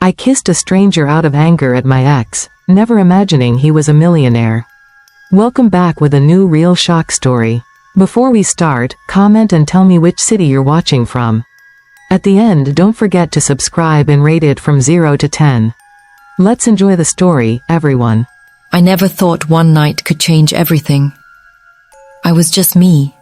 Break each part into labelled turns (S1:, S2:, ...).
S1: I kissed a stranger out of anger at my ex, never imagining he was a millionaire. Welcome back with a new real shock story. Before we start, comment and tell me which city you're watching from. At the end, don't forget to subscribe and rate it from 0 to 10. Let's enjoy the story, everyone.
S2: I never thought one night could change everything. I was just me,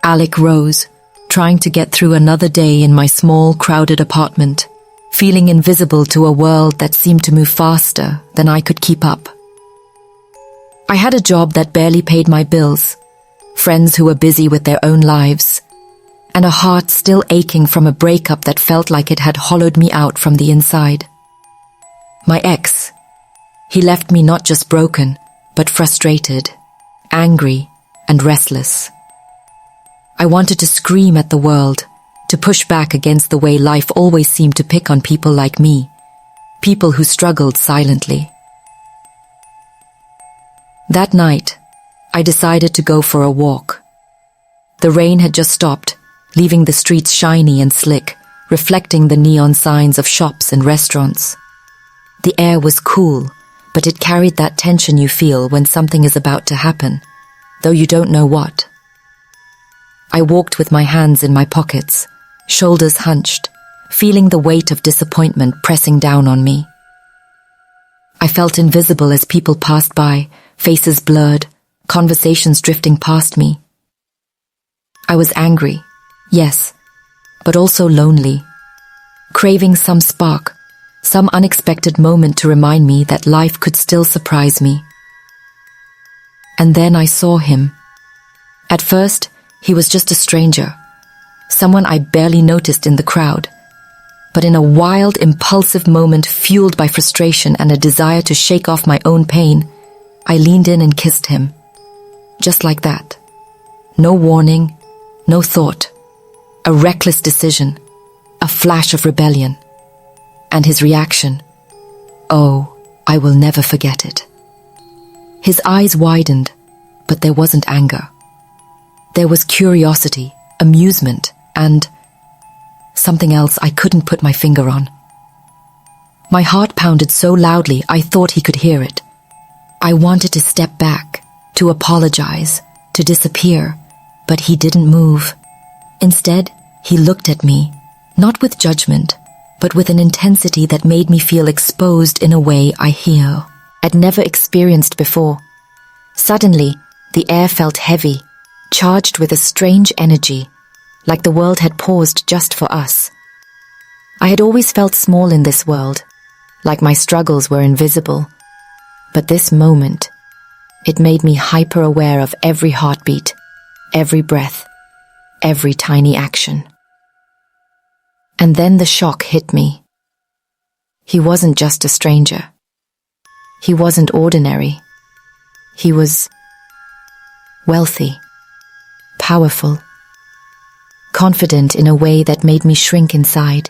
S2: Alec Rose, trying to get through another day in my small, crowded apartment, feeling invisible to a world that seemed to move faster than I could keep up. I had a job that barely paid my bills, friends who were busy with their own lives, and a heart still aching from a breakup that felt like it had hollowed me out from the inside. My ex, he left me not just broken, but frustrated, angry, and restless. I wanted to scream at the world, to push back against the way life always seemed to pick on people like me, people who struggled silently. That night, I decided to go for a walk. The rain had just stopped, leaving the streets shiny and slick, reflecting the neon signs of shops and restaurants. The air was cool, but it carried that tension you feel when something is about to happen, though you don't know what. I walked with my hands in my pockets, shoulders hunched, feeling the weight of disappointment pressing down on me. I felt invisible as people passed by, faces blurred, conversations drifting past me. I was angry, yes, but also lonely, craving some spark, some unexpected moment to remind me that life could still surprise me. And then I saw him. At first, he was just a stranger, someone I barely noticed in the crowd. But in a wild, impulsive moment fueled by frustration and a desire to shake off my own pain, I leaned in and kissed him. Just like that. No warning, no thought. A reckless decision, a flash of rebellion. And his reaction, oh, I will never forget it. His eyes widened, but there wasn't anger. There was curiosity, amusement, and something else I couldn't put my finger on. My heart pounded so loudly I thought he could hear it. I wanted to step back, to apologize, to disappear, but he didn't move. Instead, he looked at me, not with judgment, but with an intensity that made me feel exposed in a way I'd never experienced before. Suddenly, the air felt heavy, charged with a strange energy, like the world had paused just for us. I had always felt small in this world, like my struggles were invisible. But this moment, it made me hyper-aware of every heartbeat, every breath, every tiny action. And then the shock hit me. He wasn't just a stranger. He wasn't ordinary. He was wealthy, powerful, confident in a way that made me shrink inside,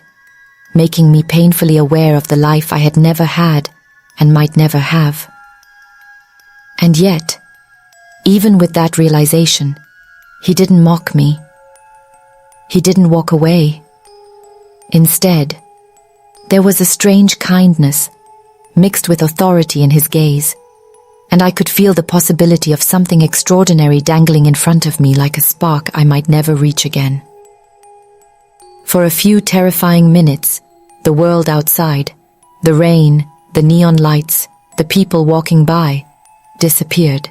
S2: making me painfully aware of the life I had never had and might never have. And yet, even with that realization, he didn't mock me. He didn't walk away. Instead, there was a strange kindness, mixed with authority in his gaze, and I could feel the possibility of something extraordinary dangling in front of me like a spark I might never reach again. For a few terrifying minutes, the world outside, the rain, the neon lights, the people walking by, disappeared.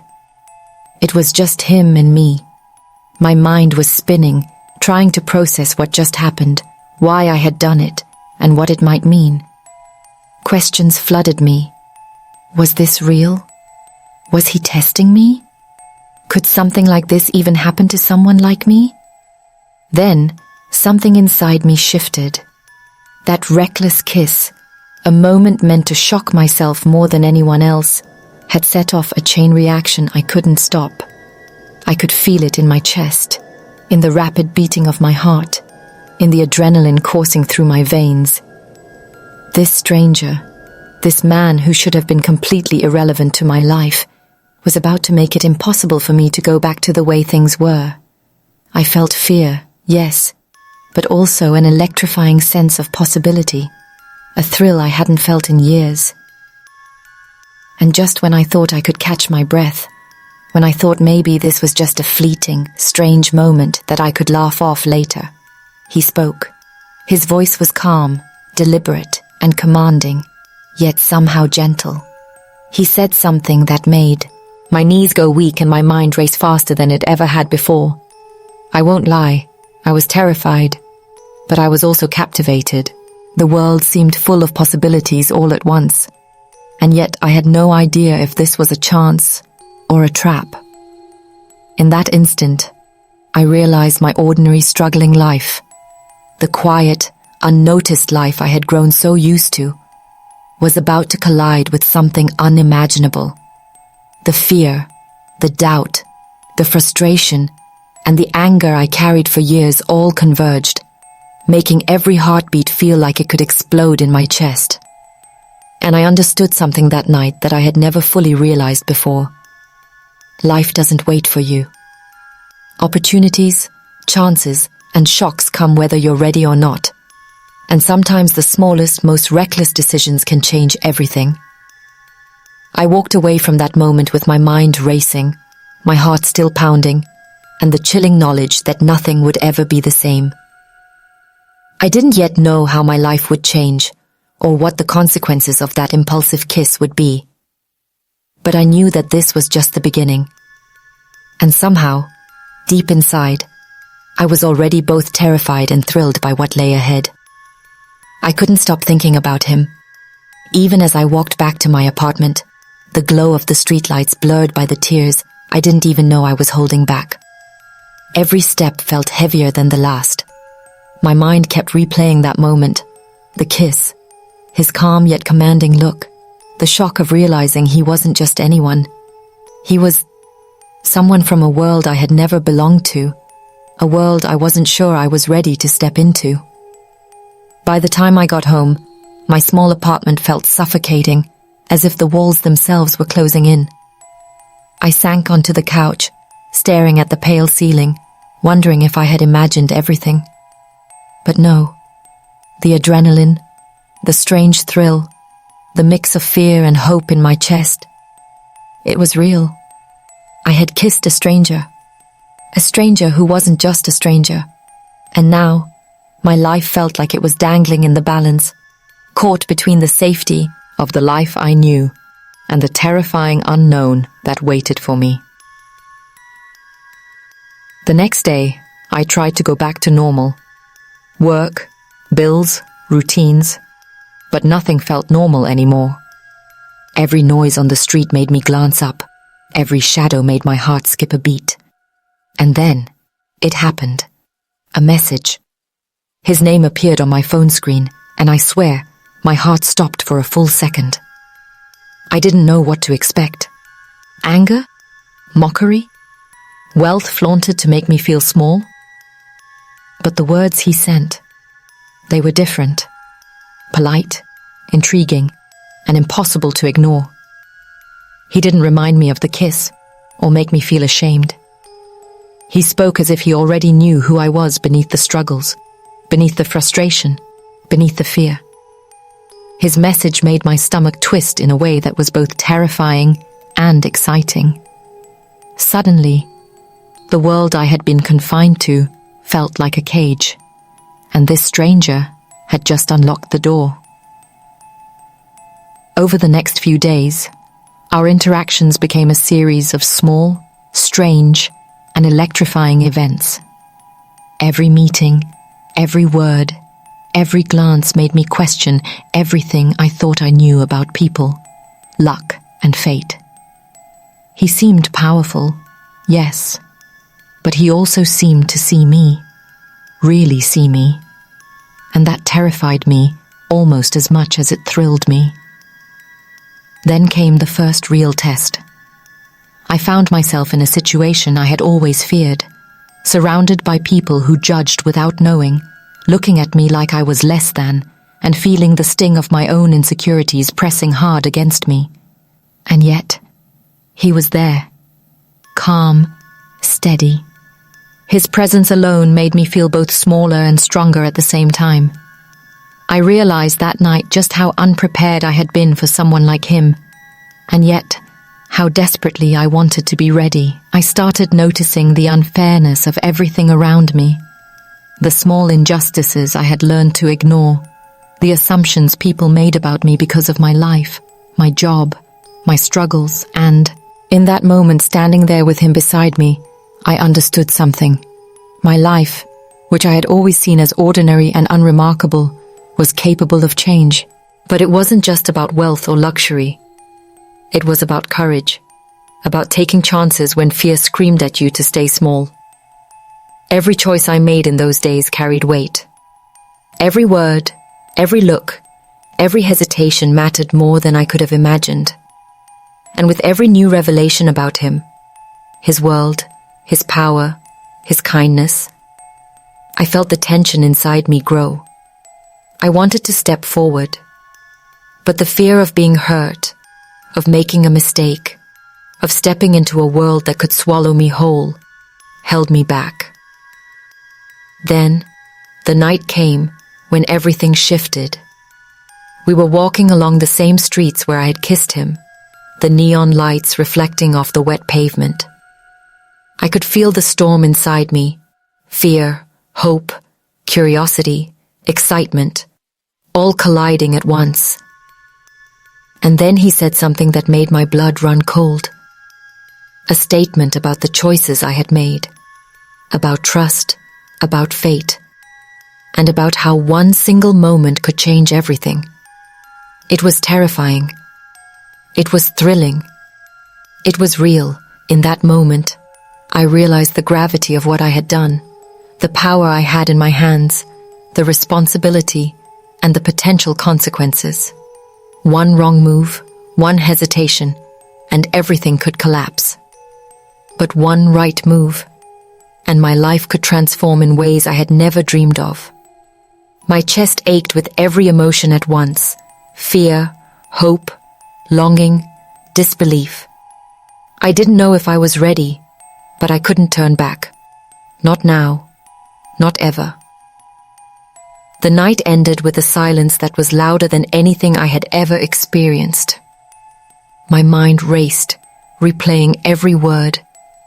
S2: It was just him and me. My mind was spinning, trying to process what just happened, why I had done it, and what it might mean. Questions flooded me. Was this real? Was he testing me? Could something like this even happen to someone like me? Then, something inside me shifted. That reckless kiss, a moment meant to shock myself more than anyone else, had set off a chain reaction I couldn't stop. I could feel it in my chest, in the rapid beating of my heart, in the adrenaline coursing through my veins. This stranger, this man who should have been completely irrelevant to my life, was about to make it impossible for me to go back to the way things were. I felt fear, yes, but also an electrifying sense of possibility. a thrill I hadn't felt in years. And just when I thought I could catch my breath, when I thought maybe this was just a fleeting, strange moment that I could laugh off later, he spoke. His voice was calm, deliberate, and commanding, yet somehow gentle. He said something that made my knees go weak and my mind race faster than it ever had before. I won't lie, I was terrified, but I was also captivated. The world seemed full of possibilities all at once, and yet I had no idea if this was a chance or a trap. In that instant, I realized my ordinary struggling life, the quiet, unnoticed life I had grown so used to, was about to collide with something unimaginable. The fear, the doubt, the frustration, and the anger I carried for years all converged, making every heartbeat feel like it could explode in my chest. And I understood something that night that I had never fully realized before. Life doesn't wait for you. Opportunities, chances, and shocks come whether you're ready or not. And sometimes the smallest, most reckless decisions can change everything. I walked away from that moment with my mind racing, my heart still pounding, and the chilling knowledge that nothing would ever be the same. I didn't yet know how my life would change, or what the consequences of that impulsive kiss would be. But I knew that this was just the beginning. And somehow, deep inside, I was already both terrified and thrilled by what lay ahead. I couldn't stop thinking about him. Even as I walked back to my apartment, the glow of the streetlights blurred by the tears I didn't even know I was holding back. Every step felt heavier than the last. My mind kept replaying that moment, the kiss, his calm yet commanding look, the shock of realizing he wasn't just anyone. He was someone from a world I had never belonged to, a world I wasn't sure I was ready to step into. By the time I got home, my small apartment felt suffocating, as if the walls themselves were closing in. I sank onto the couch, staring at the pale ceiling, wondering if I had imagined everything. But no, the adrenaline, the strange thrill, the mix of fear and hope in my chest, it was real. I had kissed a stranger who wasn't just a stranger, and now my life felt like it was dangling in the balance, caught between the safety of the life I knew and the terrifying unknown that waited for me. The next day, I tried to go back to normal. Work, bills, routines, but nothing felt normal anymore. Every noise on the street made me glance up. Every shadow made my heart skip a beat. And then, it happened. A message. His name appeared on my phone screen, and I swear, my heart stopped for a full second. I didn't know what to expect. Anger? Mockery? Wealth flaunted to make me feel small? But the words he sent, they were different. Polite, intriguing, and impossible to ignore. He didn't remind me of the kiss, or make me feel ashamed. He spoke as if he already knew who I was beneath the struggles, beneath the frustration, beneath the fear. His message made my stomach twist in a way that was both terrifying and exciting. Suddenly, the world I had been confined to felt like a cage, and this stranger had just unlocked the door. Over the next few days, our interactions became a series of small, strange, and electrifying events. Every meeting, every word, every glance made me question everything I thought I knew about people, luck, and fate. He seemed powerful, yes, but he also seemed to see me, really see me, and that terrified me almost as much as it thrilled me. Then came the first real test. I found myself in a situation I had always feared, surrounded by people who judged without knowing, looking at me like I was less than, and feeling the sting of my own insecurities pressing hard against me. And yet, he was there, calm, steady. His presence alone made me feel both smaller and stronger at the same time. I realized that night just how unprepared I had been for someone like him, and yet how desperately I wanted to be ready. I started noticing the unfairness of everything around me, the small injustices I had learned to ignore, the assumptions people made about me because of my life, my job, my struggles, and in that moment, standing there with him beside me, I understood something. My life, which I had always seen as ordinary and unremarkable, was capable of change. But it wasn't just about wealth or luxury. It was about courage, about taking chances when fear screamed at you to stay small. Every choice I made in those days carried weight. Every word, every look, every hesitation mattered more than I could have imagined. And with every new revelation about him, his world, his power, his kindness, I felt the tension inside me grow. I wanted to step forward, but the fear of being hurt, of making a mistake, of stepping into a world that could swallow me whole, held me back. Then, the night came when everything shifted. We were walking along the same streets where I had kissed him, the neon lights reflecting off the wet pavement. I could feel the storm inside me, fear, hope, curiosity, excitement, all colliding at once. And then he said something that made my blood run cold. A statement about the choices I had made, about trust, about fate, and about how one single moment could change everything. It was terrifying. It was thrilling. It was real. In that moment, I realized the gravity of what I had done, the power I had in my hands, the responsibility, and the potential consequences. One wrong move, one hesitation, and everything could collapse. But one right move, and my life could transform in ways I had never dreamed of. My chest ached with every emotion at once: fear, hope, longing, disbelief. I didn't know if I was ready, but I couldn't turn back. Not now. Not ever. The night ended with a silence that was louder than anything I had ever experienced. My mind raced, replaying every word,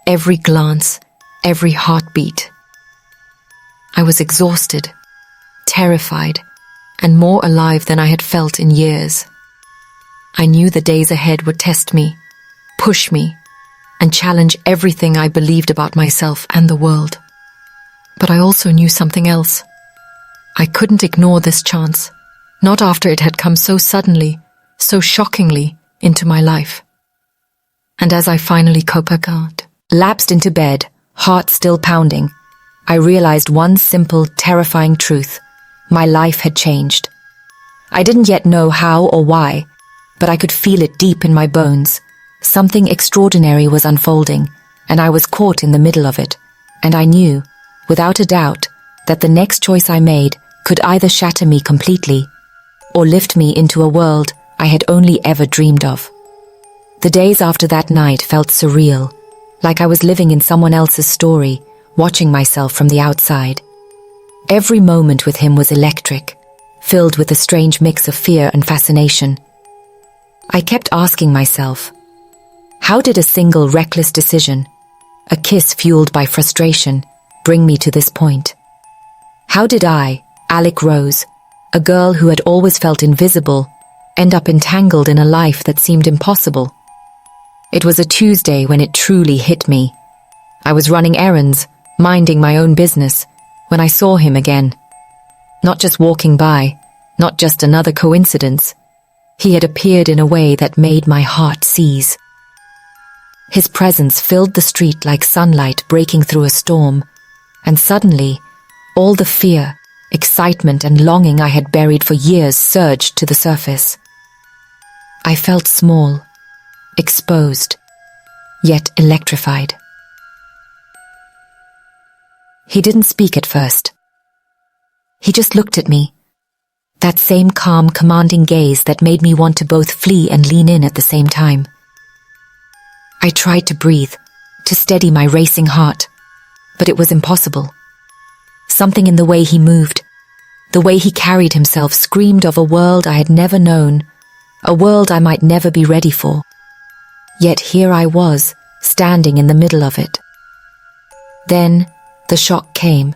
S2: every glance, every heartbeat. I was exhausted, terrified, and more alive than I had felt in years. I knew the days ahead would test me, push me, and challenge everything I believed about myself and the world. But I also knew something else. I couldn't ignore this chance, not after it had come so suddenly, so shockingly into my life. And as I finally lapsed into bed, heart still pounding, I realized one simple, terrifying truth. My life had changed. I didn't yet know how or why, but I could feel it deep in my bones. Something extraordinary was unfolding, and I was caught in the middle of it. And I knew, without a doubt, that the next choice I made could either shatter me completely or lift me into a world I had only ever dreamed of. The days after that night felt surreal, like I was living in someone else's story, watching myself from the outside. Every moment with him was electric, filled with a strange mix of fear and fascination. I kept asking myself, how did a single reckless decision, a kiss fueled by frustration, bring me to this point? How did I, Alec Rose, a girl who had always felt invisible, end up entangled in a life that seemed impossible? It was a Tuesday when it truly hit me. I was running errands, minding my own business, when I saw him again. Not just walking by, not just another coincidence. He had appeared in a way that made my heart seize. His presence filled the street like sunlight breaking through a storm, and suddenly, all the fear, excitement, and longing I had buried for years surged to the surface. I felt small, exposed, yet electrified. He didn't speak at first. He just looked at me, that same calm, commanding gaze that made me want to both flee and lean in at the same time. I tried to breathe, to steady my racing heart, but it was impossible. Something in the way he moved, The way he carried himself screamed of a world I had never known, a world I might never be ready for. Yet here I was, standing in the middle of it. Then, the shock came.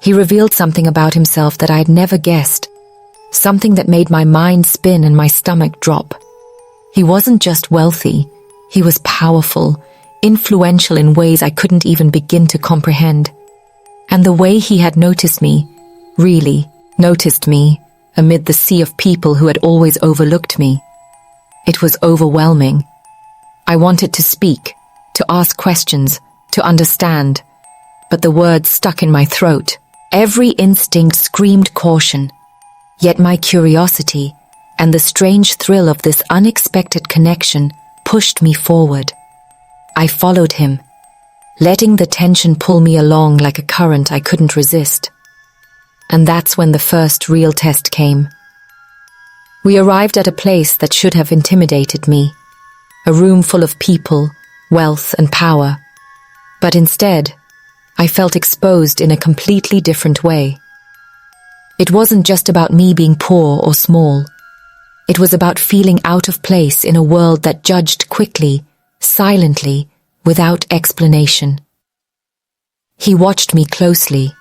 S2: He revealed something about himself that I had never guessed, something that made my mind spin and my stomach drop. He wasn't just wealthy, he was powerful, influential in ways I couldn't even begin to comprehend. And the way he had noticed me, really noticed me, amid the sea of people who had always overlooked me. It was overwhelming. I wanted to speak, to ask questions, to understand, but the words stuck in my throat. Every instinct screamed caution, yet my curiosity and the strange thrill of this unexpected connection pushed me forward. I followed him, letting the tension pull me along like a current I couldn't resist. And that's when the first real test came. We arrived at a place that should have intimidated me, a room full of people, wealth, and power. But instead, I felt exposed in a completely different way. It wasn't just about me being poor or small. It was about feeling out of place in a world that judged quickly, silently, without explanation. He watched me closely,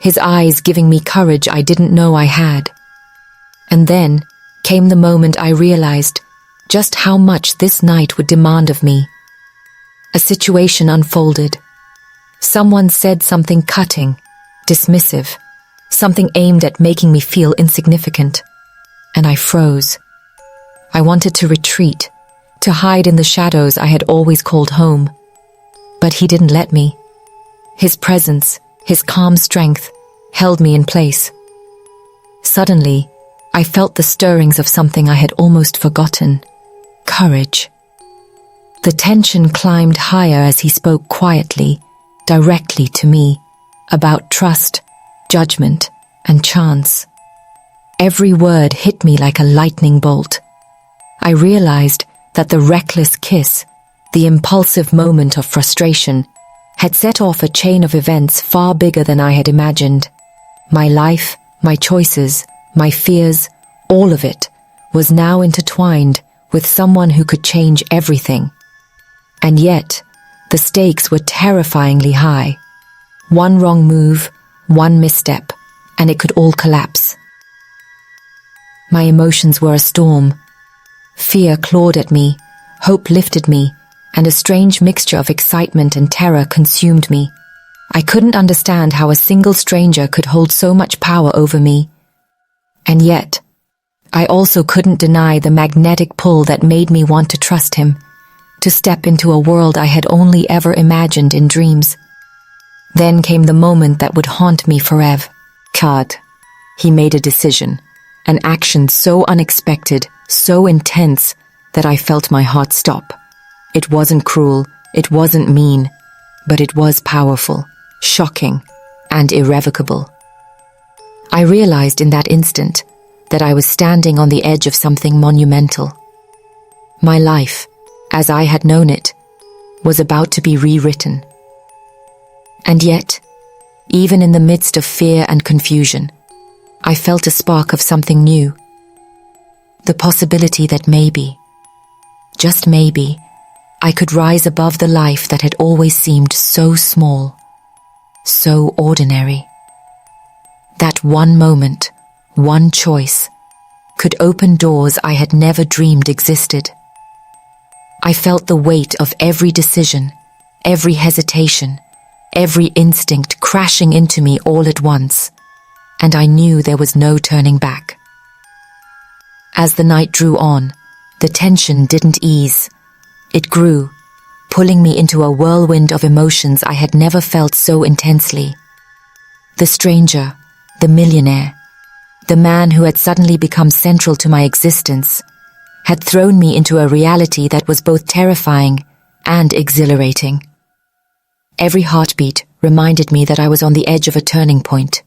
S2: his eyes giving me courage I didn't know I had. And then came the moment I realized just how much this night would demand of me. A situation unfolded. Someone said something cutting, dismissive, something aimed at making me feel insignificant. And I froze. I wanted to retreat, to hide in the shadows I had always called home. But he didn't let me. His presence, his calm strength, held me in place. Suddenly, I felt the stirrings of something I had almost forgotten: courage. The tension climbed higher as he spoke quietly, directly to me, about trust, judgment, and chance. Every word hit me like a lightning bolt. I realized that the reckless kiss, the impulsive moment of frustration, had set off a chain of events far bigger than I had imagined. My life, my choices, my fears, all of it was now intertwined with someone who could change everything. And yet, the stakes were terrifyingly high. One wrong move, one misstep, and it could all collapse. My emotions were a storm. Fear clawed at me, hope lifted me, and a strange mixture of excitement and terror consumed me. I couldn't understand how a single stranger could hold so much power over me. And yet, I also couldn't deny the magnetic pull that made me want to trust him, to step into a world I had only ever imagined in dreams. Then came the moment that would haunt me forever. God, he made a decision, an action so unexpected, so intense, that I felt my heart stop. It wasn't cruel, it wasn't mean, but it was powerful, shocking, and irrevocable. I realized in that instant that I was standing on the edge of something monumental. My life, as I had known it, was about to be rewritten. And yet, even in the midst of fear and confusion, I felt a spark of something new. The possibility that maybe, just maybe, I could rise above the life that had always seemed so small, so ordinary. That one moment, one choice, could open doors I had never dreamed existed. I felt the weight of every decision, every hesitation, every instinct crashing into me all at once, and I knew there was no turning back. As the night drew on, the tension didn't ease. It grew, pulling me into a whirlwind of emotions I had never felt so intensely. The stranger, the millionaire, the man who had suddenly become central to my existence, had thrown me into a reality that was both terrifying and exhilarating. Every heartbeat reminded me that I was on the edge of a turning point,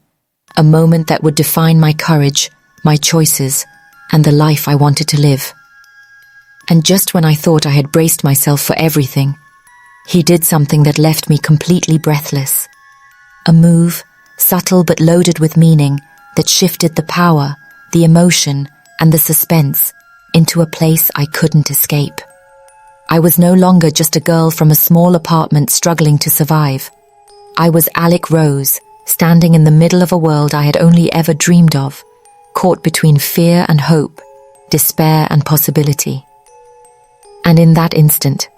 S2: a moment that would define my courage, my choices, and the life I wanted to live. And just when I thought I had braced myself for everything, he did something that left me completely breathless. A move, subtle but loaded with meaning, that shifted the power, the emotion, and the suspense into a place I couldn't escape. I was no longer just a girl from a small apartment struggling to survive. I was Alec Rose, standing in the middle of a world I had only ever dreamed of, caught between fear and hope, despair and possibility. And in that instant,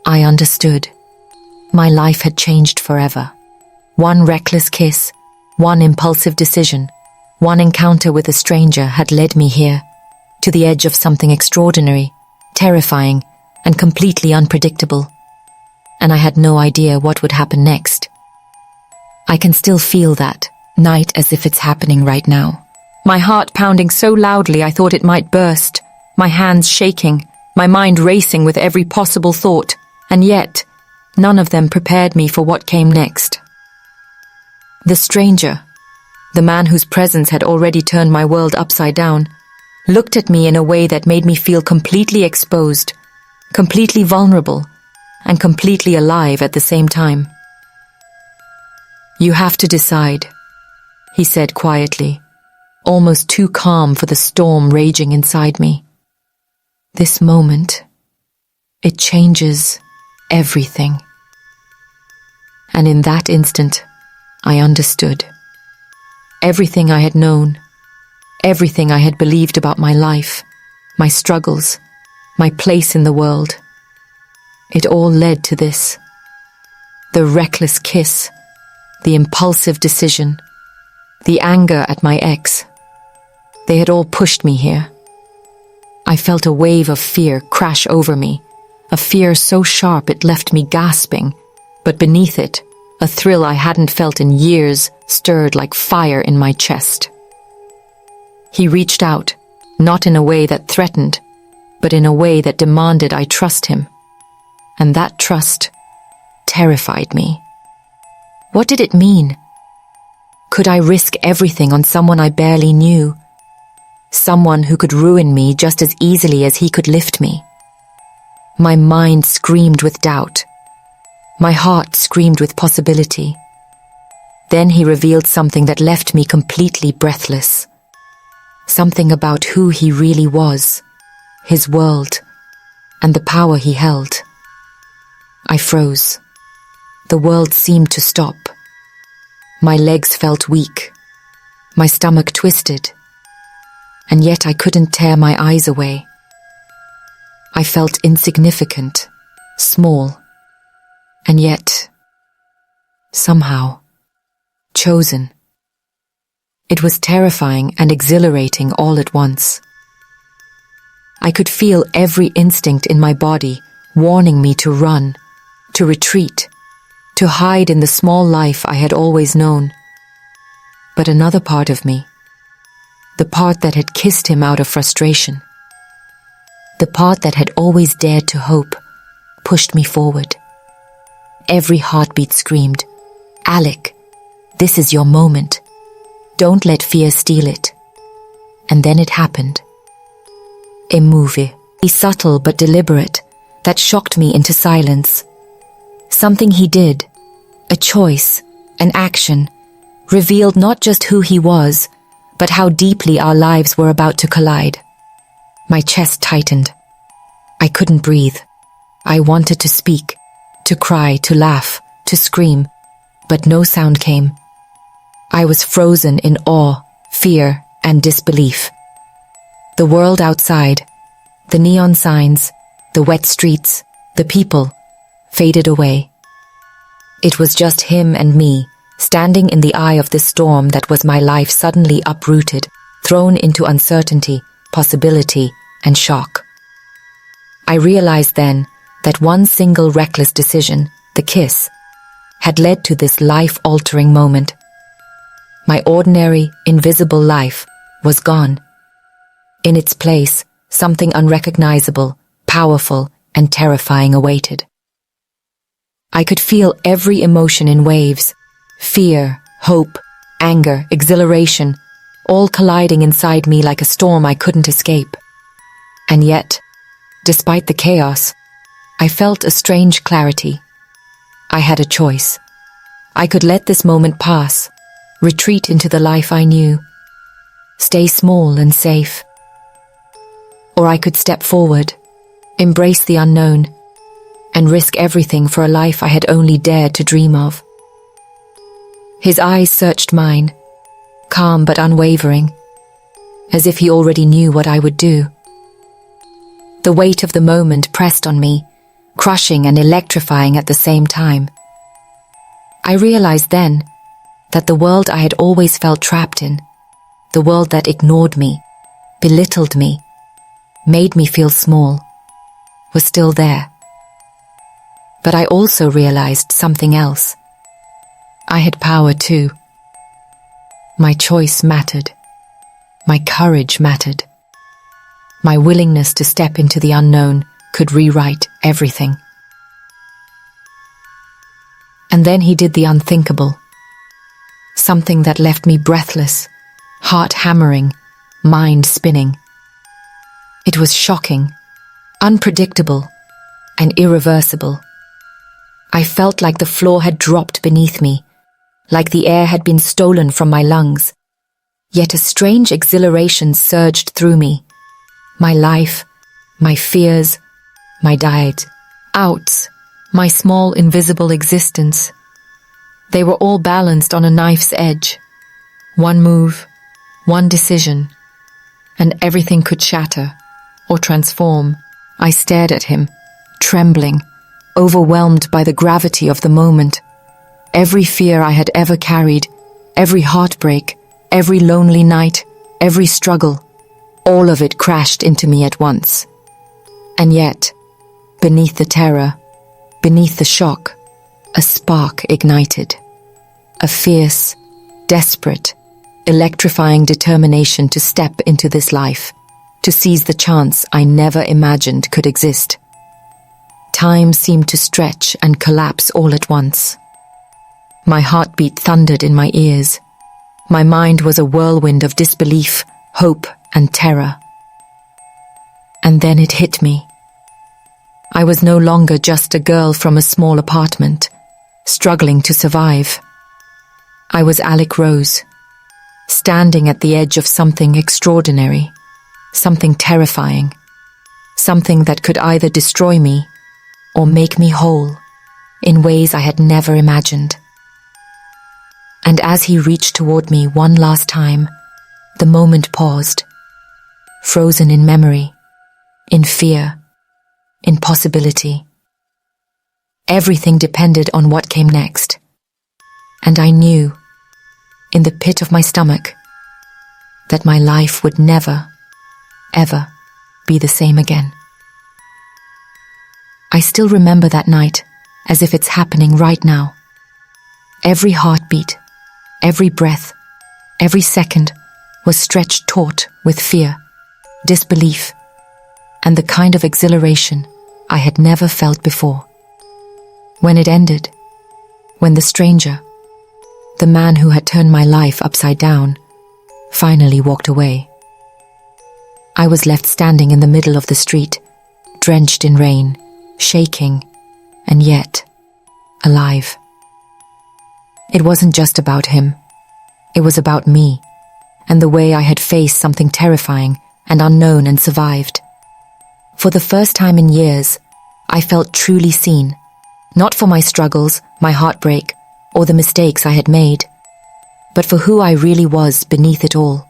S2: I understood. My life had changed forever. One reckless kiss, one impulsive decision, one encounter with a stranger had led me here, to the edge of something extraordinary, terrifying, and completely unpredictable. And I had no idea what would happen next. I can still feel that night as if it's happening right now. My heart pounding so loudly I thought it might burst, my hands shaking, my mind racing with every possible thought, and yet, none of them prepared me for what came next. The stranger, the man whose presence had already turned my world upside down, looked at me in a way that made me feel completely exposed, completely vulnerable, and completely alive at the same time. "You have to decide," he said quietly, almost too calm for the storm raging inside me. "This moment, it changes everything." And in that instant, I understood. Everything I had known, everything I had believed about my life, my struggles, my place in the world, it all led to this. The reckless kiss, the impulsive decision, the anger at my ex, they had all pushed me here. I felt a wave of fear crash over me, a fear so sharp it left me gasping, but beneath it, a thrill I hadn't felt in years stirred like fire in my chest. He reached out, not in a way that threatened, but in a way that demanded I trust him. And that trust terrified me. What did it mean? Could I risk everything on someone I barely knew? Someone who could ruin me just as easily as he could lift me? My mind screamed with doubt. My heart screamed with possibility. Then he revealed something that left me completely breathless. Something about who he really was, his world, and the power he held. I froze. The world seemed to stop. My legs felt weak. My stomach twisted. And yet I couldn't tear my eyes away. I felt insignificant, small, and yet, somehow, chosen. It was terrifying and exhilarating all at once. I could feel every instinct in my body warning me to run, to retreat, to hide in the small life I had always known. But another part of me, the part that had kissed him out of frustration, the part that had always dared to hope, pushed me forward. Every heartbeat screamed, "Alec, this is your moment. Don't let fear steal it." And then it happened. A movie, subtle but deliberate, that shocked me into silence. Something he did, a choice, an action, revealed not just who he was, but how deeply our lives were about to collide. My chest tightened. I couldn't breathe. I wanted to speak, to cry, to laugh, to scream, but no sound came. I was frozen in awe, fear, and disbelief. The world outside, the neon signs, the wet streets, the people, faded away. It was just him and me, standing in the eye of this storm that was my life, suddenly uprooted, thrown into uncertainty, possibility, and shock. I realized then that one single reckless decision, the kiss, had led to this life-altering moment. My ordinary, invisible life was gone. In its place, something unrecognizable, powerful, and terrifying awaited. I could feel every emotion in waves, fear, hope, anger, exhilaration, all colliding inside me like a storm I couldn't escape. And yet, despite the chaos, I felt a strange clarity. I had a choice. I could let this moment pass, retreat into the life I knew, stay small and safe. Or I could step forward, embrace the unknown, and risk everything for a life I had only dared to dream of. His eyes searched mine, calm but unwavering, as if he already knew what I would do. The weight of the moment pressed on me, crushing and electrifying at the same time. I realized then that the world I had always felt trapped in, the world that ignored me, belittled me, made me feel small, was still there. But I also realized something else. I had power too. My choice mattered. My courage mattered. My willingness to step into the unknown could rewrite everything. And then he did the unthinkable. Something that left me breathless, heart hammering, mind spinning. It was shocking, unpredictable, and irreversible. I felt like the floor had dropped beneath me, like the air had been stolen from my lungs. Yet a strange exhilaration surged through me. My life, my fears, my outs, my small invisible existence. They were all balanced on a knife's edge. One move, one decision, and everything could shatter or transform. I stared at him, trembling, overwhelmed by the gravity of the moment. Every fear I had ever carried, every heartbreak, every lonely night, every struggle, all of it crashed into me at once. And yet, beneath the terror, beneath the shock, a spark ignited. A fierce, desperate, electrifying determination to step into this life, to seize the chance I never imagined could exist. Time seemed to stretch and collapse all at once. My heartbeat thundered in my ears. My mind was a whirlwind of disbelief, hope, and terror. And then it hit me. I was no longer just a girl from a small apartment, struggling to survive. I was Alec Rose, standing at the edge of something extraordinary, something terrifying, something that could either destroy me or make me whole in ways I had never imagined. And as he reached toward me one last time, the moment paused, frozen in memory, in fear, in possibility. Everything depended on what came next. And I knew, in the pit of my stomach, that my life would never, ever be the same again. I still remember that night as if it's happening right now. Every heartbeat, every breath, every second was stretched taut with fear, disbelief, and the kind of exhilaration I had never felt before. When it ended, when the stranger, the man who had turned my life upside down, finally walked away, I was left standing in the middle of the street, drenched in rain, shaking, and yet alive. It wasn't just about him. It was about me, and the way I had faced something terrifying and unknown and survived. For the first time in years, I felt truly seen, not for my struggles, my heartbreak, or the mistakes I had made, but for who I really was beneath it all.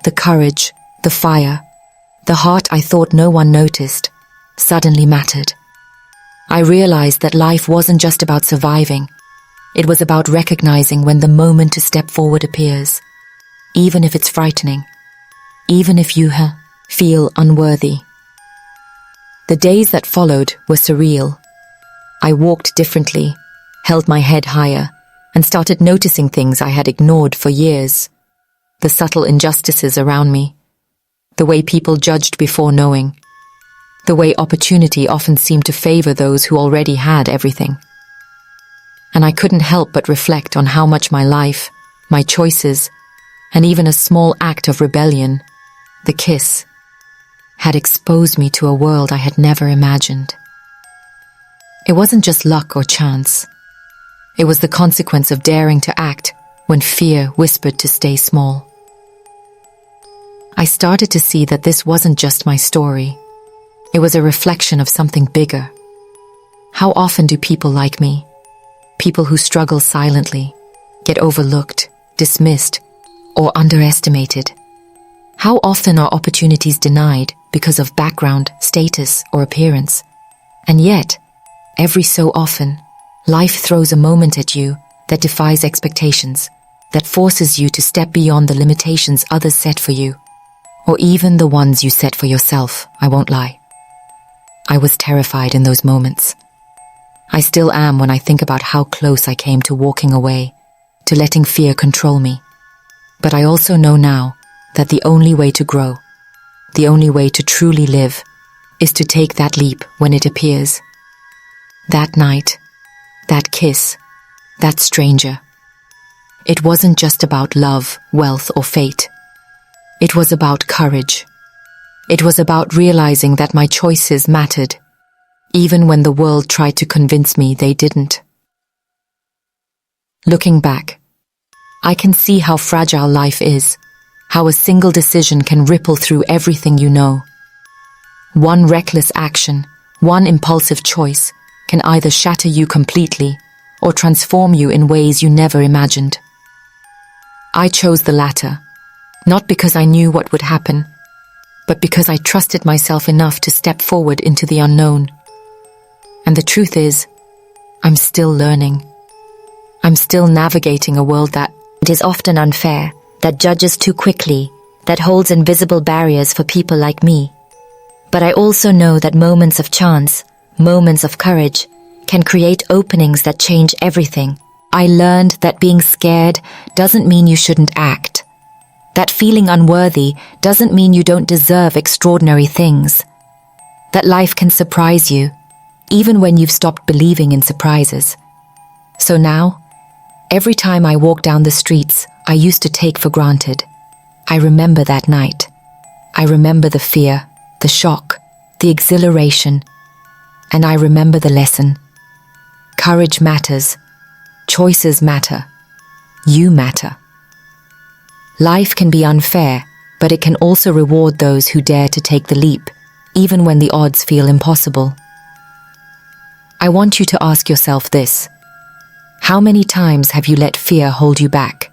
S2: The courage, the fire, the heart I thought no one noticed, suddenly mattered. I realized that life wasn't just about surviving. It was about recognizing when the moment to step forward appears, even if it's frightening, even if you feel unworthy. The days that followed were surreal. I walked differently, held my head higher, and started noticing things I had ignored for years. The subtle injustices around me, the way people judged before knowing, the way opportunity often seemed to favor those who already had everything. And I couldn't help but reflect on how much my life, my choices, and even a small act of rebellion, the kiss, had exposed me to a world I had never imagined. It wasn't just luck or chance. It was the consequence of daring to act when fear whispered to stay small. I started to see that this wasn't just my story. It was a reflection of something bigger. How often do people like me, people who struggle silently, get overlooked, dismissed, or underestimated? How often are opportunities denied because of background, status, or appearance? And yet, every so often, life throws a moment at you that defies expectations, that forces you to step beyond the limitations others set for you, or even the ones you set for yourself, I won't lie. I was terrified in those moments. I still am when I think about how close I came to walking away, to letting fear control me. But I also know now that the only way to grow, the only way to truly live, is to take that leap when it appears. That night, that kiss, that stranger. It wasn't just about love, wealth, or fate. It was about courage. It was about realizing that my choices mattered, even when the world tried to convince me they didn't. Looking back, I can see how fragile life is, how a single decision can ripple through everything you know. One reckless action, one impulsive choice, can either shatter you completely or transform you in ways you never imagined. I chose the latter, not because I knew what would happen, but because I trusted myself enough to step forward into the unknown. And the truth is, I'm still learning. I'm still navigating a world that
S3: is often unfair, that judges too quickly, that holds invisible barriers for people like me. But I also know that moments of chance, moments of courage, can create openings that change everything. I learned that being scared doesn't mean you shouldn't act. That feeling unworthy doesn't mean you don't deserve extraordinary things. That life can surprise you, even when you've stopped believing in surprises. So now, every time I walk down the streets I used to take for granted, I remember that night. I remember the fear, the shock, the exhilaration, and I remember the lesson. Courage matters. Choices matter. You matter. Life can be unfair, but it can also reward those who dare to take the leap, even when the odds feel impossible. I want you to ask yourself this. How many times have you let fear hold you back?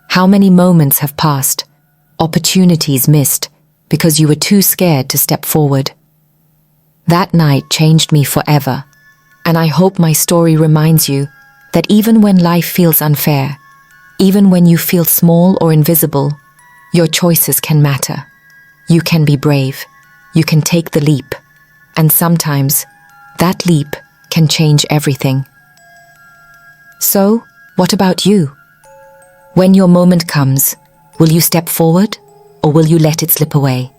S3: How many moments have passed, opportunities missed, because you were too scared to step forward? That night changed me forever, and I hope my story reminds you that even when life feels unfair, even when you feel small or invisible, your choices can matter. You can be brave. You can take the leap. And sometimes, that leap can change everything. So, what about you? When your moment comes, will you step forward or will you let it slip away?